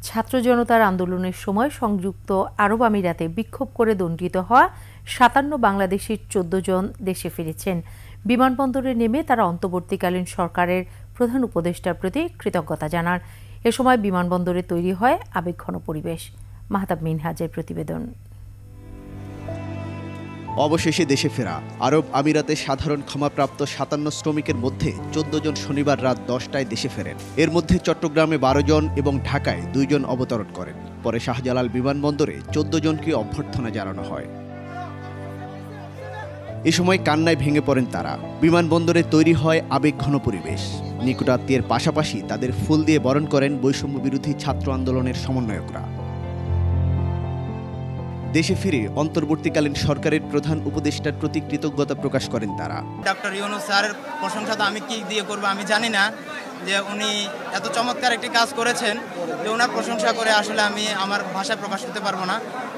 ছাত্র জনতার আন্দোলনের সময় সংযুক্ত আরব আমিরাতে বিক্ষোভ করে দণ্ডিত হওয়া ৫৭ বাংলাদেশির ১৪ জন দেশে ফিরেছেন। বিমানবন্দরে নেমে তারা অন্তর্বর্তীকালীন সরকারের প্রধান উপদেষ্টার প্রতি কৃতজ্ঞতা জানান। এ সময় বিমানবন্দরে তৈরি হয় আবেগঘন পরিবেশ। মাহতাব মিনহাজের প্রতিবেদন। অবশেষে দেশে ফেরা আরব আমিরাতে সাধারণ ক্ষমাপ্রাপ্ত ৫৭ শ্রমিকের মধ্যে ১৪ জন শনিবার রাত ১০টায় দেশে ফেরেন। এর মধ্যে চট্টগ্রামে ১২ জন এবং ঢাকায় ২ জন অবতরণ করেন। পরে শাহজালাল বিমানবন্দরে ১৪ জনকে অভ্যর্থনা জানানো হয়। এ সময় কান্নায় ভেঙে পড়েন তারা। বিমানবন্দরে তৈরি হয় আবেগঘন পরিবেশ। নিকটাত্মীয়ের পাশাপাশি তাদের ফুল দিয়ে বরণ করেন বৈষম্য বিরোধী ছাত্র আন্দোলনের সমন্বয়করা। দেশে ফিরে অন্তর্বর্তীকালীন সরকারের প্রধান উপদেষ্টার প্রতি কৃতজ্ঞতা প্রকাশ করেন তারা। ডক্টর ইউনূস স্যারের প্রশংসা তো আমি কি দিয়ে করব আমি জানি না, যে উনি এত চমৎকার একটি কাজ করেছেন যে ওনার প্রশংসা করে আসলে আমি আমার ভাষায় প্রকাশ করতে পারবো না।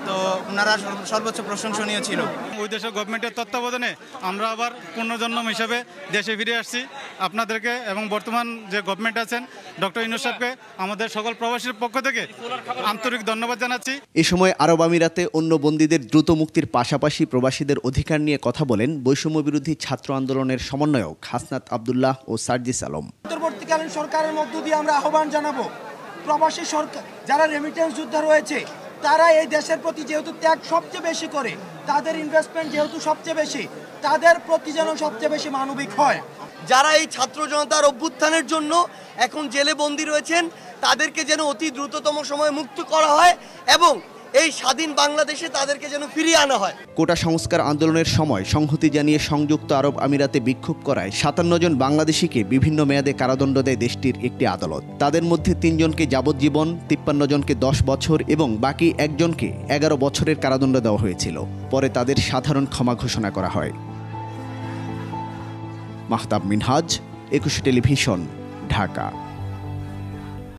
তো ওনারা সর্বোচ্চ প্রশংসনীয় ছিল। ওই দেশের গভর্নমেন্টের তত্ত্বাবধানে আমরা আবার পুনর্জন্ম হিসাবে দেশে ফিরে আসছি। আপনাদেরকে এবং বর্তমান যে গভর্নমেন্ট আছেন ডক্টর ইউনূস সাহেবকে আমাদের সকল প্রবাসীর পক্ষ থেকে আন্তরিক ধন্যবাদ জানাচ্ছি। এ সময় আরব আমিরাতে অন্য বন্দীদের দ্রুত মুক্তির পাশাপাশি প্রবাসীদের অধিকার নিয়ে কথা বলেন বৈষম্য বিরোধী ছাত্র আন্দোলনের সমন্বয়ক হাসনাত আব্দুল্লাহ ও সার্জিস আলম। অন্তর্বর্তীকালীন সরকারের মধ্য দিয়ে আমরা আহ্বান জানাবো, প্রবাসী সরকার যারা রেমিটেন্স যোদ্ধা রয়েছে তারা এই দেশের প্রতি যেহেতু ত্যাগ সবচেয়ে বেশি করে, তাদের ইনভেস্টমেন্ট যেহেতু সবচেয়ে বেশি, তাদের প্রতি যেন সবচেয়ে বেশি মানবিক হয়। যারা এই ছাত্র জনতার অভ্যুত্থানের জন্য এখন জেলে বন্দী রয়েছেন তাদেরকে যেন অতি দ্রুততম সময়ে মুক্ত করা হয় এবং এই স্বাধীন বাংলাদেশে তাদেরকে যেন ফিরিয়ে আনা হয়। কোটা সংস্কার আন্দোলনের সময় সংহতি জানিয়ে সংযুক্ত আরব আমিরাতে বিক্ষোভ করায় ৫৭ জন বাংলাদেশিকে বিভিন্ন মেয়াদে কারাদণ্ড দেয় দেশটির একটি আদালত। তাদের মধ্যে ৩ জনকে যাবজ্জীবন, ৫৩ জনকে ১০ বছর এবং বাকি একজনকে ১১ বছরের কারাদণ্ড দেওয়া হয়েছিল। পরে তাদের সাধারণ ক্ষমা ঘোষণা করা হয়। মাহতাব মিনহাজ, ২১ টেলিভিশন, ঢাকা।